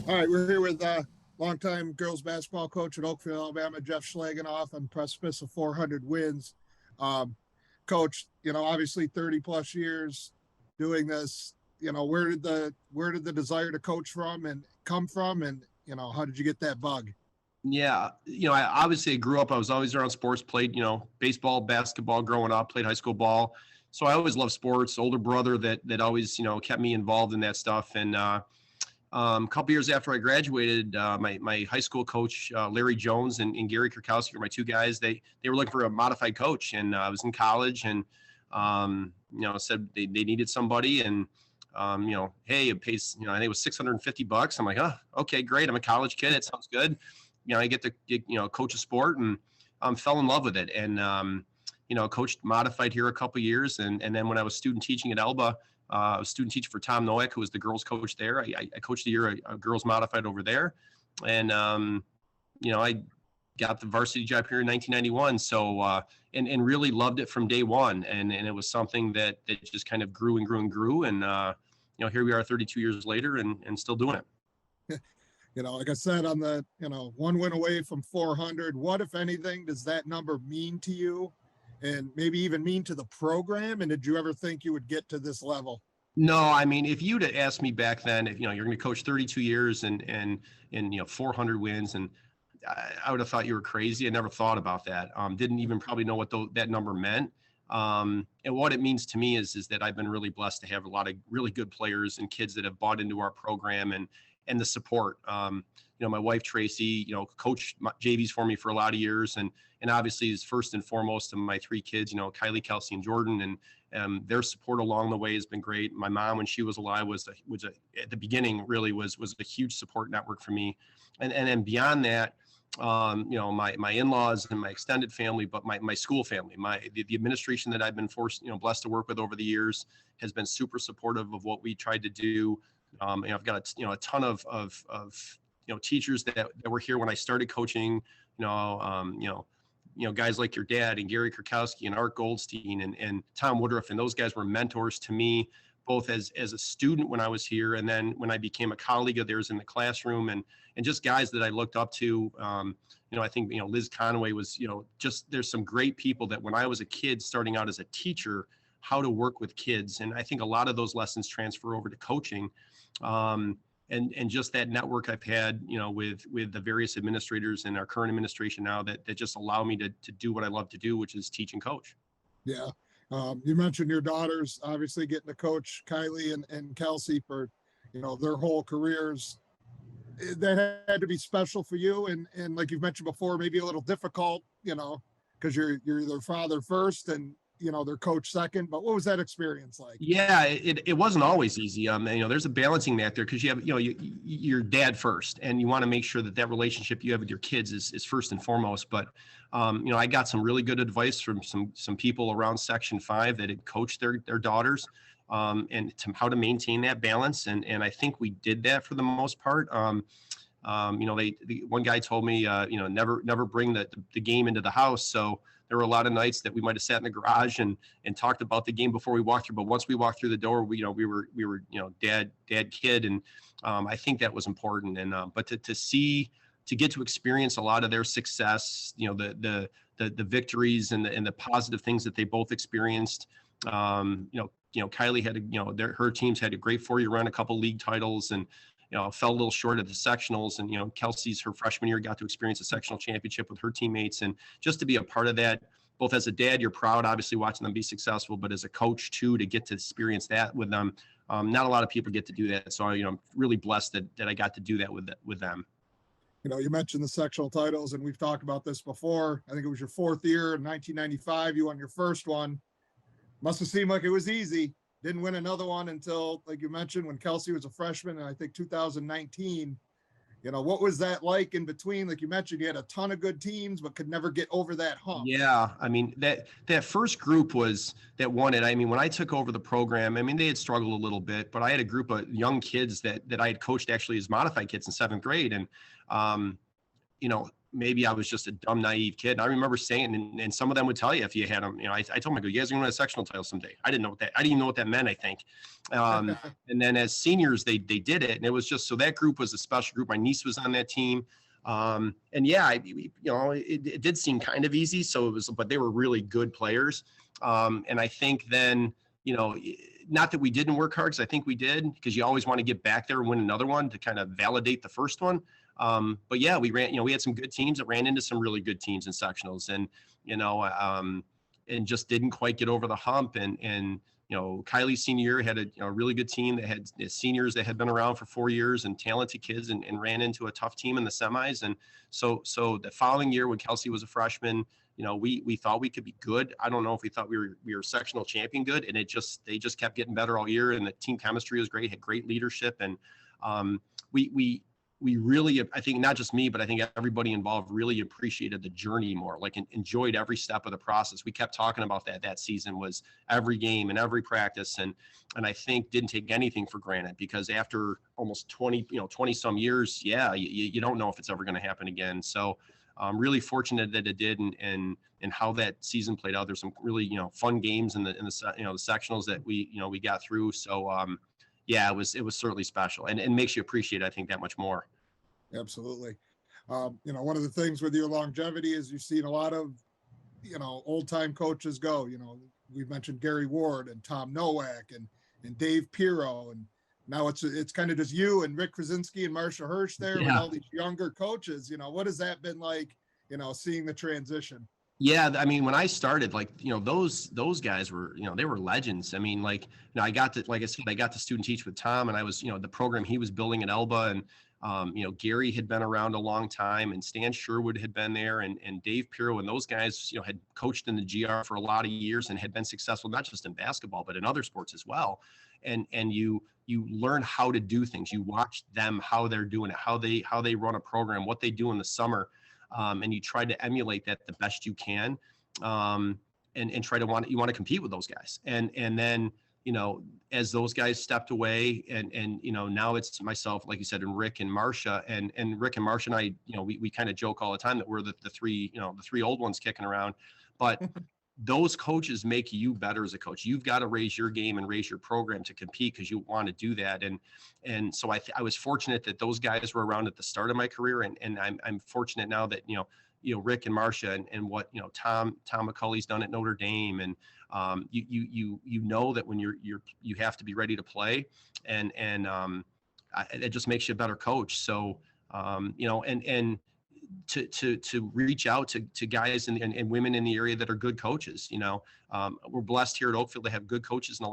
All right, we're here with longtime girls basketball coach at Oakfield-Alabama, Jeff Schlagenhauf, on precipice of 400 wins. Coach, obviously 30 plus years doing this. Where did the desire to coach come from, and how did you get that bug? Yeah, I obviously grew up. I was always around sports. Played, baseball, basketball growing up. Played high school ball, so I always loved sports. Older brother that always kept me involved in that stuff. And a couple years after I graduated, my high school coach Larry Jones and Gary Kirkowski were my two guys. They were looking for a modified coach, and I was in college, and said they needed somebody, and hey, it pays, I think it was $650. I'm like, oh, okay, great. I'm a college kid. It sounds good. I get to coach a sport, and fell in love with it, and coached modified here a couple of years, and then when I was student teaching at Elba. I was student teacher for Tom Noack, who was the girls coach there. I coached a year a girls modified over there. And, I got the varsity job here in 1991. So, and really loved it from day one. And it was something that just kind of grew and grew and grew. And, here we are 32 years later and still doing it. Like I said, on the, one win away from 400, what, if anything, does that number mean to you? And maybe even mean to the program? And did you ever think you would get to this level? No, I mean, if you'd have asked me back then, if you're going to coach 32 years and 400 wins, and I would have thought you were crazy. I never thought about that. Didn't even probably know what that number meant. And what it means to me is that I've been really blessed to have a lot of really good players and kids that have bought into our program and the support. My wife, Tracy, coached JVs for me for a lot of years, and obviously is first and foremost to my three kids, Kylie, Kelsey, and Jordan, and their support along the way has been great. My mom, when she was alive, was at the beginning really was a huge support network for me, and then beyond that, my in-laws and my extended family, but my school family, the administration that I've been blessed to work with over the years has been super supportive of what we tried to do. I've got a ton of teachers that were here when I started coaching, guys like your dad and Gary Kirkowski and Art Goldstein and Tom Woodruff, and those guys were mentors to me, both as a student when I was here, and then when I became a colleague of theirs in the classroom, and just guys that I looked up to. I think Liz Conway was there's some great people that when I was a kid starting out as a teacher, how to work with kids, and I think a lot of those lessons transfer over to coaching. And just that network I've had, with the various administrators and our current administration now that just allow me to do what I love to do, which is teach and coach. Yeah. You mentioned your daughters obviously getting to coach Kylie and Kelsey for, their whole careers. That had to be special for you. And like you've mentioned before, maybe a little difficult, because you're their father first and, their coach second. But what was that experience like? Yeah, it wasn't always easy. There's a balancing act there because you have, your dad first, and you want to make sure that relationship you have with your kids is first and foremost. But, I got some really good advice from some people around Section 5 that had coached their daughters, and how to maintain that balance. And I think we did that for the most part. One guy told me, never bring the game into the house. So there were a lot of nights that we might have sat in the garage and talked about the game before we walked through. But once we walked through the door, we were dad, kid. And I think that was important. And, but to get to experience a lot of their success, the victories and the positive things that they both experienced. Kylie had, her teams had a great 4-year run, a couple league titles, and, fell a little short of the sectionals, and, Kelsey's her freshman year got to experience a sectional championship with her teammates. And just to be a part of that, both as a dad, you're proud, obviously, watching them be successful, but as a coach too, to get to experience that with them. Not a lot of people get to do that. So, I'm really blessed that I got to do that with them. You mentioned the sectional titles, and we've talked about this before. I think it was your 4th year in 1995. You won your first one. Must have seemed like it was easy. Didn't win another one until, like you mentioned, when Kelsey was a freshman, and I think 2019. What was that like in between? Like you mentioned, you had a ton of good teams, but could never get over that hump. Yeah, I mean, that first group that won it. I mean, when I took over the program, they had struggled a little bit, but I had a group of young kids that I had coached actually as modified kids in 7th grade. And maybe I was just a dumb, naive kid. And I remember saying, and some of them would tell you if you had them, I told them, I go, you guys are going to win a sectional title someday. I didn't even know what that meant, I think. And then as seniors, they did it. And it was just, so that group was a special group. My niece was on that team. And yeah, it did seem kind of easy. So it was, but they were really good players. And I think then, not that we didn't work hard, because I think we did, because you always want to get back there and win another one to kind of validate the first one. But yeah, we had some good teams that ran into some really good teams in sectionals, and and just didn't quite get over the hump. And Kylie's senior year had a really good team that had seniors that had been around for 4 years and talented kids, and ran into a tough team in the semis. And so the following year, when Kelsey was a freshman, we thought we could be good. I don't know if we thought we were sectional champion good, and they just kept getting better all year, and the team chemistry was great, had great leadership, and we really, I think not just me, but I think everybody involved really appreciated the journey more, like enjoyed every step of the process. We kept talking about that season, was every game and every practice. And I think didn't take anything for granted, because after almost 20 some years, you don't know if it's ever going to happen again. So I'm really fortunate that it did, and how that season played out. There's some really, fun games in the sectionals that we got through. So, yeah, it was certainly special, and makes you appreciate, I think, that much more. Absolutely. One of the things with your longevity is you've seen a lot of, old time coaches go. We've mentioned Gary Ward and Tom Nowak and Dave Pirro, and now it's kind of just you and Rick Krasinski and Marcia Hirsch there with all these younger coaches. What has that been like? Seeing the transition. Yeah, I mean, when I started, those guys were, they were legends. I mean, I got to, like I said, I got to student teach with Tom, and I was, the program he was building at Elba, and Gary had been around a long time, and Stan Sherwood had been there, and Dave Pirro, and those guys, had coached in the GR for a lot of years and had been successful, not just in basketball, but in other sports as well. And you learn how to do things. You watch them, how they're doing it, how they run a program, what they do in the summer. And you try to emulate that the best you can, and try to want to compete with those guys. And then, as those guys stepped away, and now it's myself, like you said, and Rick and Marcia, and Rick and Marcia and I, we kind of joke all the time that we're the three old ones kicking around, but those coaches make you better as a coach. You've got to raise your game and raise your program to compete, because you want to do that. And so I was fortunate that those guys were around at the start of my career, and I'm fortunate now that Rick and Marcia, and what Tom McCulley's done at Notre Dame, and you know that when you have to be ready to play, and it just makes you a better coach. So and to reach out to guys and women in the area that are good coaches. We're blessed here at Oakfield to have good coaches in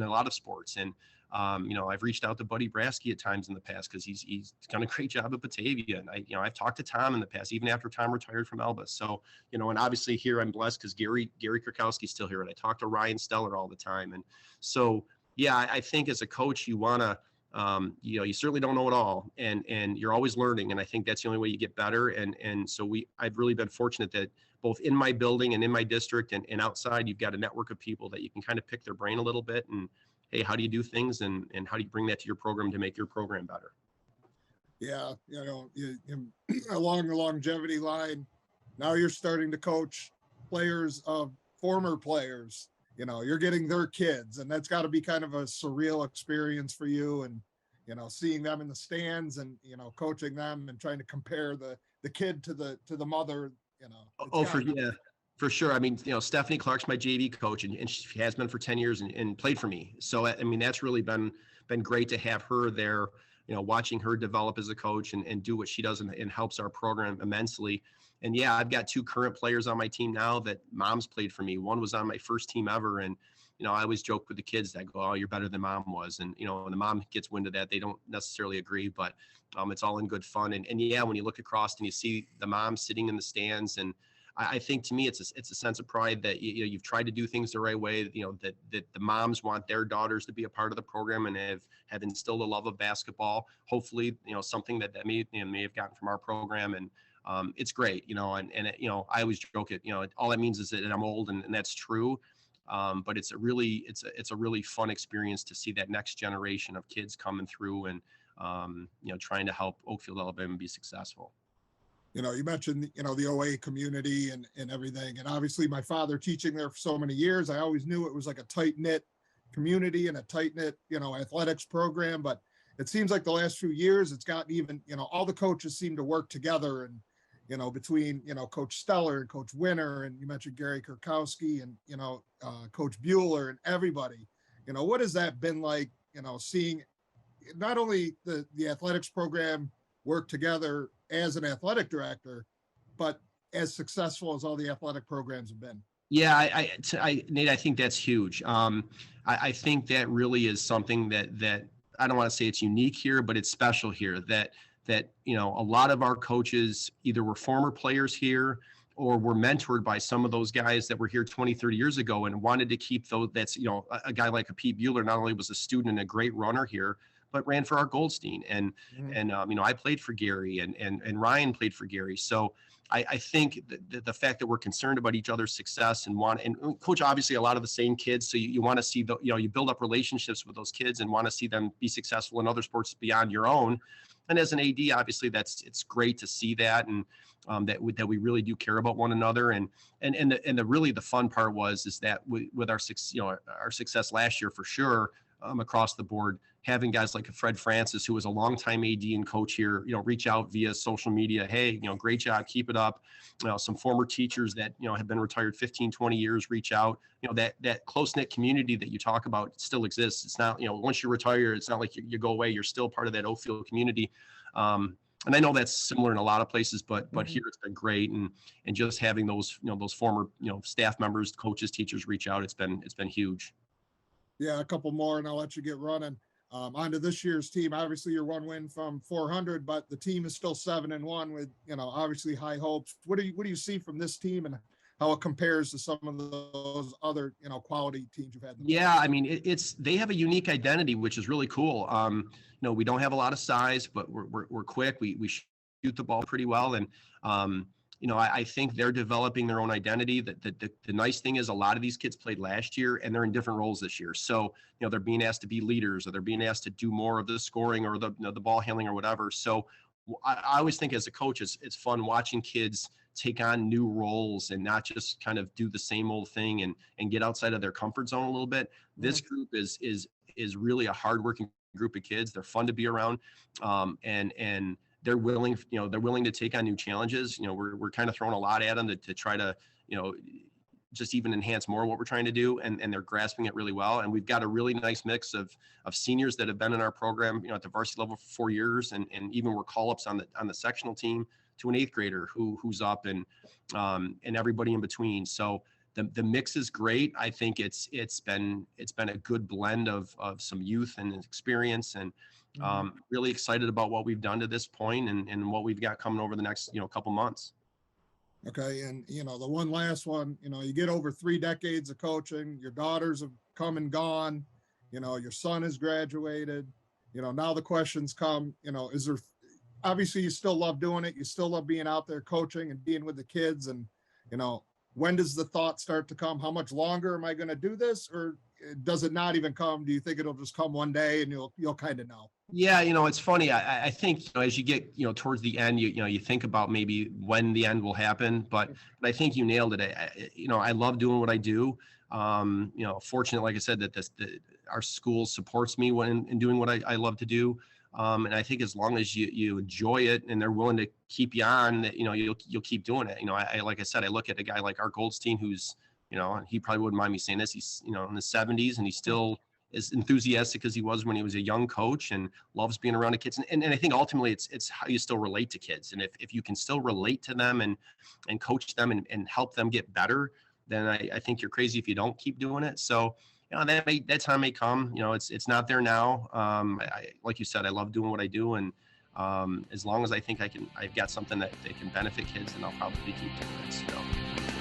a lot of sports. And I've reached out to Buddy Brasky at times in the past, because he's done a great job at Batavia. And I've talked to Tom in the past, even after Tom retired from Elba. So, and obviously here I'm blessed because Gary Krakowski's still here, and I talk to Ryan Steller all the time. And so, yeah, I think as a coach, you want to, you certainly don't know it all, and you're always learning. And I think that's the only way you get better. And so I've really been fortunate that both in my building and in my district and outside, you've got a network of people that you can kind of pick their brain a little bit, and, hey, how do you do things, and how do you bring that to your program to make your program better? Yeah. Along the longevity line, now you're starting to coach players of former players. You're getting their kids, and that's got to be kind of a surreal experience for you. And, seeing them in the stands, and, coaching them and trying to compare the kid to the mother, For sure. I mean, Stephanie Clark's my JV coach, and she has been for 10 years and played for me. So, I mean, that's really been great to have her there, watching her develop as a coach and do what she does, and helps our program immensely. And yeah, I've got 2 current players on my team now that moms played for me. One was on my first team ever. And, I always joke with the kids that go, "Oh, you're better than mom was." And, when the mom gets wind of that, they don't necessarily agree, but it's all in good fun. And yeah, when you look across and you see the mom sitting in the stands, and I think to me, it's a sense of pride that, you've tried to do things the right way, that the moms want their daughters to be a part of the program, and have instilled a love of basketball. Hopefully, something that may have gotten from our program. And it's great, and I always joke it, all that means is that I'm old, and that's true. But it's a really fun experience to see that next generation of kids coming through, and trying to help Oakfield-Alabama be successful. You mentioned, the OA community and everything. And obviously my father teaching there for so many years, I always knew it was like a tight knit community and a tight knit, athletics program. But it seems like the last few years, it's gotten even, all the coaches seem to work together and, between, Coach Steller and Coach Winter, and you mentioned Gary Kurkowski and, Coach Bueller and everybody, what has that been like, seeing not only the athletics program work together as an athletic director, but as successful as all the athletic programs have been? Yeah, Nate, I think that's huge. I think that really is something that I don't want to say it's unique here, but it's special here that a lot of our coaches either were former players here or were mentored by some of those guys that were here 20, 30 years ago and wanted to keep those. That's, a guy like a Pete Bueller not only was a student and a great runner here, but ran for our Goldstein. And, I played for Gary and Ryan played for Gary. So I think the fact that we're concerned about each other's success and coach, obviously a lot of the same kids. So you want to see you build up relationships with those kids and want to see them be successful in other sports beyond your own. And as an AD, obviously it's great to see that. And that we really do care about one another. And the fun part is that with our success last year, for sure, across the board, having guys like Fred Francis, who was a longtime AD and coach here, reach out via social media. Hey, great job, keep it up. Some former teachers that, have been retired 15, 20 years, reach out. That close-knit community that you talk about still exists. It's not, once you retire, it's not like you go away. You're still part of that Oakfield community. And I know that's similar in a lot of places, but here it's been great. And just having those, those former, staff members, coaches, teachers reach out, it's been huge. Yeah, a couple more and I'll let you get running. Onto this year's team. Obviously you're one win from 400, but the team is still 7-1 with, obviously high hopes. What do you see from this team and how it compares to some of those other, quality teams you've had? Yeah, I mean, they have a unique identity, which is really cool. We don't have a lot of size, but we're quick. We shoot the ball pretty well. And, I think they're developing their own identity. The nice thing is a lot of these kids played last year and they're in different roles this year. So, they're being asked to be leaders or they're being asked to do more of the scoring or the ball handling or whatever. So I always think as a coach, it's fun watching kids take on new roles and not just kind of do the same old thing and get outside of their comfort zone a little bit. This group is really a hardworking group of kids. They're fun to be around. And they're willing to take on new challenges. We're kind of throwing a lot at them to try to, just even enhance more what we're trying to do. And they're grasping it really well. And we've got a really nice mix of seniors that have been in our program, at the varsity level for 4 years. And even were call-ups on the sectional team to an 8th grader who's up and everybody in between. So the mix is great. I think it's been a good blend of some youth and experience and, really excited about what we've done to this point and what we've got coming over the next, couple months. Okay. And, the one last one, you get over 3 decades of coaching, your daughters have come and gone, your son has graduated, now the questions come, is there, obviously you still love doing it. You still love being out there coaching and being with the kids. And, when does the thought start to come? How much longer am I going to do this? Or does it not even come? Do you think it'll just come one day and you'll kind of know? Yeah, it's funny. I think as you get towards the end, you think about maybe when the end will happen. But I think you nailed it. I love doing what I do. Fortunate, like I said, that our school supports me in doing what I love to do. And I think as long as you enjoy it and they're willing to keep you on, that you'll keep doing it. Like I said, I look at a guy like Art Goldstein, who's he probably wouldn't mind me saying this. He's in the 70s and he still as enthusiastic as he was when he was a young coach and loves being around the kids. And I think ultimately it's how you still relate to kids. And if you can still relate to them and coach them and help them get better, then I think you're crazy if you don't keep doing it. So, that time may come. It's not there now. Like you said, I love doing what I do. And as long as I think I've got something that can benefit kids, then I'll probably keep doing it. So.